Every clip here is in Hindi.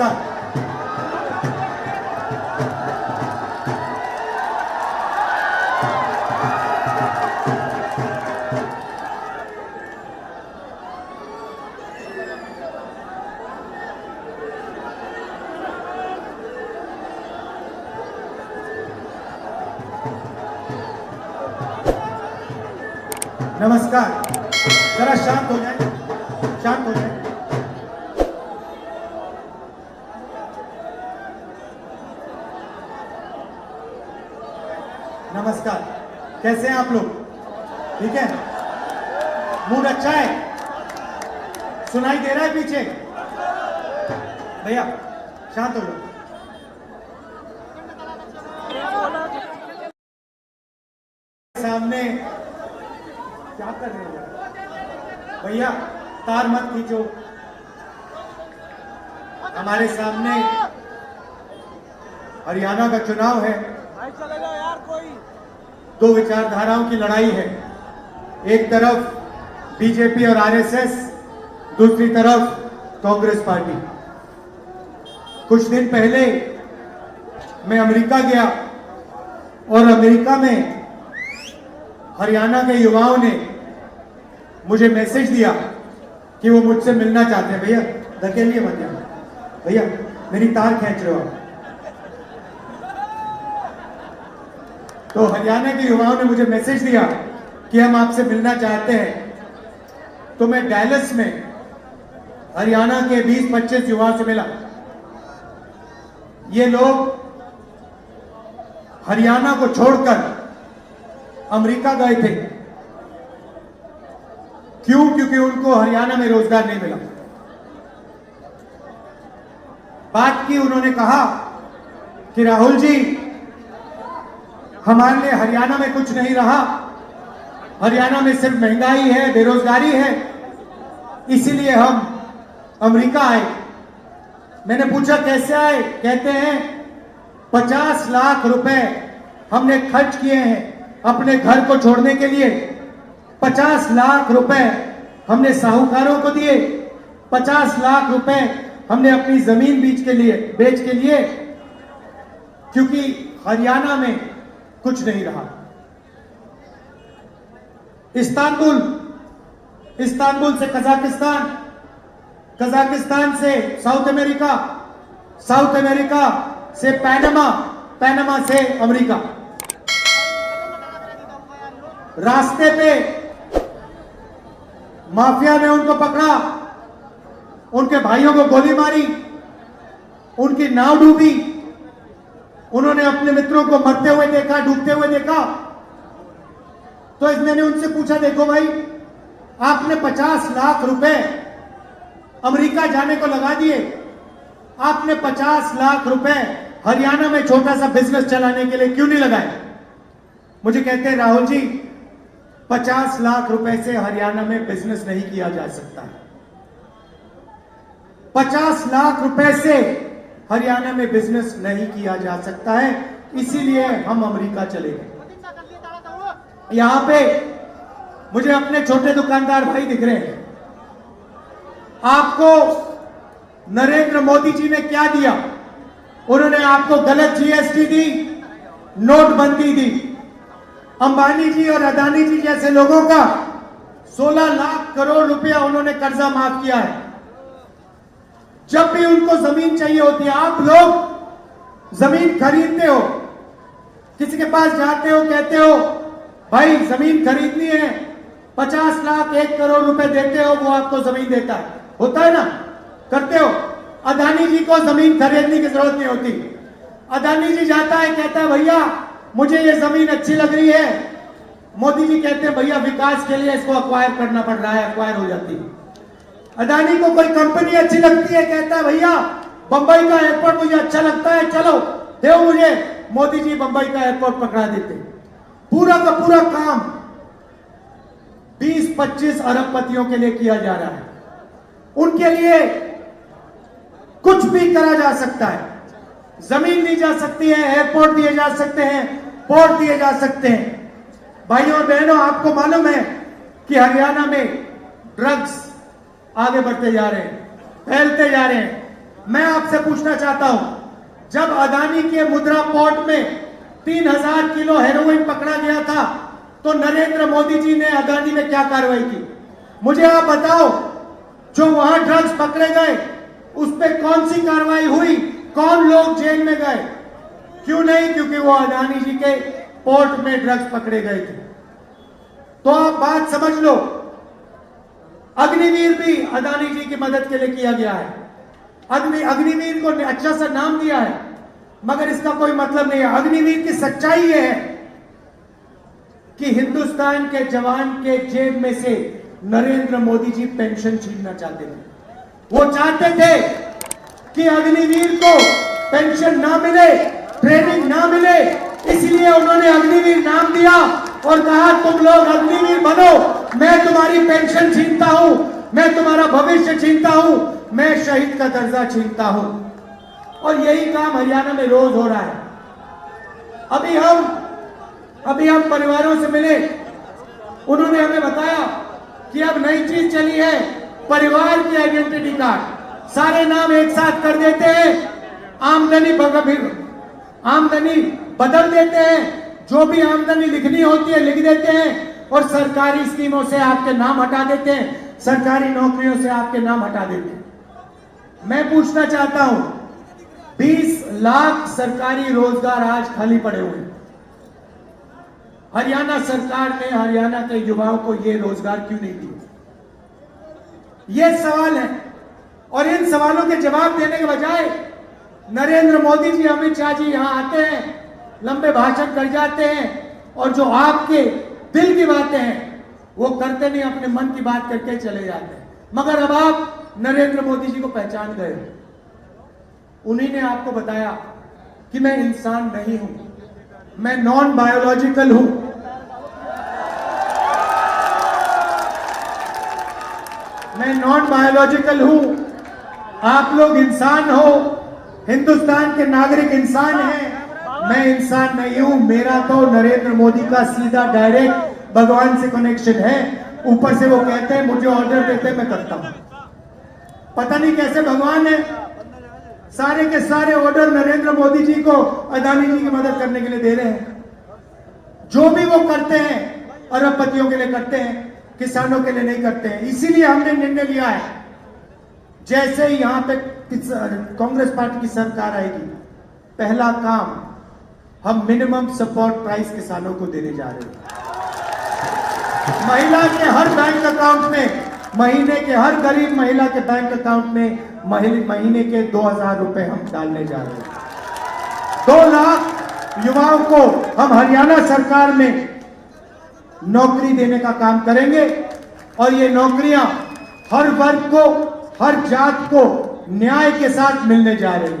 नमस्कार। नमस्कार, जरा शांत हो जाए, शांत हो जाए। नमस्कार, कैसे हैं आप लोग? ठीक है, मूड अच्छा है? सुनाई दे रहा है पीछे? भैया शांत हो जाओ। सामने क्या कर रहे हो भैया? तार मत खींचो। हमारे सामने हरियाणा का चुनाव है। चलेगा यार कोई। दो विचारधाराओं की लड़ाई है। एक तरफ बीजेपी और आरएसएस, दूसरी तरफ कांग्रेस पार्टी। कुछ दिन पहले मैं अमेरिका गया और अमेरिका में हरियाणा के युवाओं ने मुझे मैसेज दिया कि वो मुझसे मिलना चाहते हैं। भैया धकेलिए मत यार, भैया मेरी तार खींच रहे हो आप। तो हरियाणा के युवाओं ने मुझे मैसेज दिया कि हम आपसे मिलना चाहते हैं। तो मैं डैलस में हरियाणा के 20-25 युवाओं से मिला। ये लोग हरियाणा को छोड़कर अमेरिका गए थे। क्यों? क्योंकि उनको हरियाणा में रोजगार नहीं मिला। बात की, उन्होंने कहा कि राहुल जी, हमारे लिए हरियाणा में कुछ नहीं रहा। हरियाणा में सिर्फ महंगाई है, बेरोजगारी है, इसीलिए हम अमेरिका आए। मैंने पूछा कैसे आए? कहते हैं 50 लाख रुपए हमने खर्च किए हैं अपने घर को छोड़ने के लिए। 50 लाख रुपए हमने साहूकारों को दिए। 50 लाख रुपए हमने अपनी जमीन बेच के लिए, क्योंकि हरियाणा में कुछ नहीं रहा। इस्तांबुल से कजाकिस्तान, कजाकिस्तान से साउथ अमेरिका, साउथ अमेरिका से पैनामा, पैनामा से अमेरिका। रास्ते पे माफिया ने उनको पकड़ा, उनके भाइयों को गोली मारी, उनकी नाव डूबी। उन्होंने अपने मित्रों को मरते हुए देखा, डूबते हुए देखा। तो मैंने उनसे पूछा, देखो भाई, आपने 50 लाख रुपए अमेरिका जाने को लगा दिए, आपने 50 लाख रुपए हरियाणा में छोटा सा बिजनेस चलाने के लिए क्यों नहीं लगाए? मुझे कहते हैं राहुल जी, 50 लाख रुपए से हरियाणा में बिजनेस नहीं किया जा सकता है। 50 लाख रुपए से हरियाणा में बिजनेस नहीं किया जा सकता है, इसीलिए हम अमेरिका चले गए। यहां पे मुझे अपने छोटे दुकानदार भाई दिख रहे हैं। आपको नरेंद्र मोदी जी ने क्या दिया? उन्होंने आपको गलत जीएसटी दी, नोटबंदी दी। अंबानी जी और अदानी जी जैसे लोगों का 16 लाख करोड़ रुपया उन्होंने कर्जा माफ किया है। जब भी उनको जमीन चाहिए होती है, आप लोग जमीन खरीदते हो, किसी के पास जाते हो, कहते हो भाई जमीन खरीदनी है, 50 लाख 1 करोड़ रुपए देते हो, वो आपको जमीन देता है। होता है ना? करते हो। अदानी जी को जमीन खरीदने की जरूरत नहीं होती। अदानी जी जाता है, कहता है भैया मुझे ये जमीन अच्छी लग रही है। मोदी जी कहते हैं भैया विकास के लिए इसको अक्वायर करना पड़ रहा है, अक्वायर हो जाती है। अदानी को कोई कंपनी अच्छी लगती है, कहता है भैया बंबई का एयरपोर्ट मुझे अच्छा लगता है, चलो दो मुझे। मोदी जी बंबई का एयरपोर्ट पकड़ा देते। पूरा का पूरा काम 20-25 अरबपतियों के लिए किया जा रहा है। उनके लिए कुछ भी करा जा सकता है। जमीन दी जा सकती है, एयरपोर्ट दिए जा सकते हैं, पोर्ट दिए जा सकते हैं। भाइयों और बहनों, आपको मालूम है कि हरियाणा में ड्रग्स आगे बढ़ते जा रहे हैं, फैलते जा रहे हैं। मैं आपसे पूछना चाहता हूं, जब अदानी के मुद्रा पोर्ट में 3000 किलो हेरोइन पकड़ा गया था तो नरेंद्र मोदी जी ने अदानी में क्या कार्रवाई की? मुझे आप बताओ, जो वहां ड्रग्स पकड़े गए उस पर कौन सी कार्रवाई हुई? कौन लोग जेल में गए? क्यों नहीं? क्योंकि वो अदानी जी के पोर्ट में ड्रग्स पकड़े गए थे। तो आप बात समझ लो, अग्निवीर भी अदानी जी की मदद के लिए किया गया है। अग्निवीर को अच्छा सा नाम दिया है, मगर इसका कोई मतलब नहीं है। अग्निवीर की सच्चाई यह है कि हिंदुस्तान के जवान के जेब में से नरेंद्र मोदी जी पेंशन छीनना चाहते थे। वो चाहते थे कि अग्निवीर को पेंशन ना मिले, ट्रेनिंग ना मिले, इसलिए उन्होंने अग्निवीर नाम दिया और कहा तुम लोग अग्निवीर बनो, मैं तुम्हारी पेंशन छीनता हूं, मैं तुम्हारा भविष्य छीनता हूं, मैं शहीद का दर्जा छीनता हूं। और यही काम हरियाणा में रोज हो रहा है। अभी हम परिवारों से मिले, उन्होंने हमें बताया कि अब नई चीज चली है, परिवार की आइडेंटिटी कार्ड। सारे नाम एक साथ कर देते हैं, आमदनी बदल देते हैं, जो भी आमदनी लिखनी होती है लिख देते हैं और सरकारी स्कीमों से आपके नाम हटा देते हैं, सरकारी नौकरियों से आपके नाम हटा देते हैं। मैं पूछना चाहता हूं, 20 लाख सरकारी रोजगार आज खाली पड़े हुए हैं। हरियाणा सरकार ने हरियाणा के युवाओं को यह रोजगार क्यों नहीं दिए? यह सवाल है। और इन सवालों के जवाब देने के बजाय नरेंद्र मोदी जी, अमित शाह जी यहां आते हैं, लंबे भाषण कर जाते हैं और जो आपके दिल की बातें हैं वो करते नहीं, अपने मन की बात करके चले जाते हैं। मगर अब आप नरेंद्र मोदी जी को पहचान गए। उन्हीं ने आपको बताया कि मैं इंसान नहीं हूं, मैं नॉन बायोलॉजिकल हूं। मैं नॉन बायोलॉजिकल हूं, आप लोग इंसान हो, हिंदुस्तान के नागरिक इंसान हैं, मैं इंसान नहीं हूं। मेरा तो नरेंद्र मोदी का सीधा डायरेक्ट भगवान से कनेक्शन है। ऊपर से वो कहते हैं, मुझे ऑर्डर देते हैं, मैं करता हूं। पता नहीं कैसे भगवान है, सारे के सारे ऑर्डर नरेंद्र मोदी जी को अदानी जी की मदद करने के लिए दे रहे हैं। जो भी वो करते हैं अरबपतियों के लिए करते हैं, किसानों के लिए नहीं करते हैं। इसीलिए हमने निर्णय लिया है, जैसे ही यहां पे कांग्रेस पार्टी की सरकार आएगी, पहला काम हम मिनिमम सपोर्ट प्राइस किसानों को देने जा रहे हैं। महिला के हर बैंक अकाउंट में, महीने के हर गरीब महिला के बैंक अकाउंट में महीने के 2000 रुपए हम डालने जा रहे हैं। 2 लाख युवाओं को हम हरियाणा सरकार में नौकरी देने का काम करेंगे और ये नौकरियां हर वर्ग को, हर जात को न्याय के साथ मिलने जा रही है।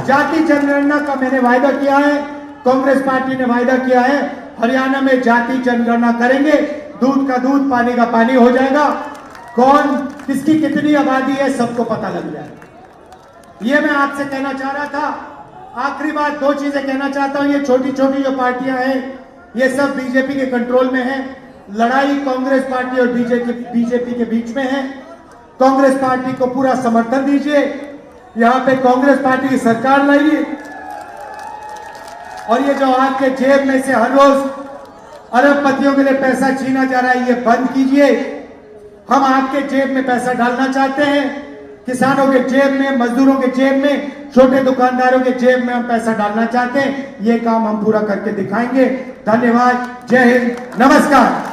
जाति जनगणना का मैंने वायदा किया है, कांग्रेस पार्टी ने वायदा किया है, हरियाणा में जाति जनगणना करेंगे, दूध का दूध, पानी का पानी हो जाएगा, कौन किसकी कितनी आबादी है सबको पता लग जाएगा। ये मैं आपसे कहना चाह रहा था। आखिरी बात, 2 चीजें कहना चाहता हूं। ये छोटी छोटी जो पार्टियां हैं ये सब बीजेपी के कंट्रोल में है। लड़ाई कांग्रेस पार्टी और बीजेपी के बीच में है। कांग्रेस पार्टी को पूरा समर्थन दीजिए, यहां पे कांग्रेस पार्टी की सरकार लाइए और ये जो आपके जेब में से हर रोज अरबपतियों के लिए पैसा छीना जा रहा है, ये बंद कीजिए। हम आपके जेब में पैसा डालना चाहते हैं, किसानों के जेब में, मजदूरों के जेब में, छोटे दुकानदारों के जेब में हम पैसा डालना चाहते हैं। ये काम हम पूरा करके दिखाएंगे। धन्यवाद, जय हिंद, नमस्कार।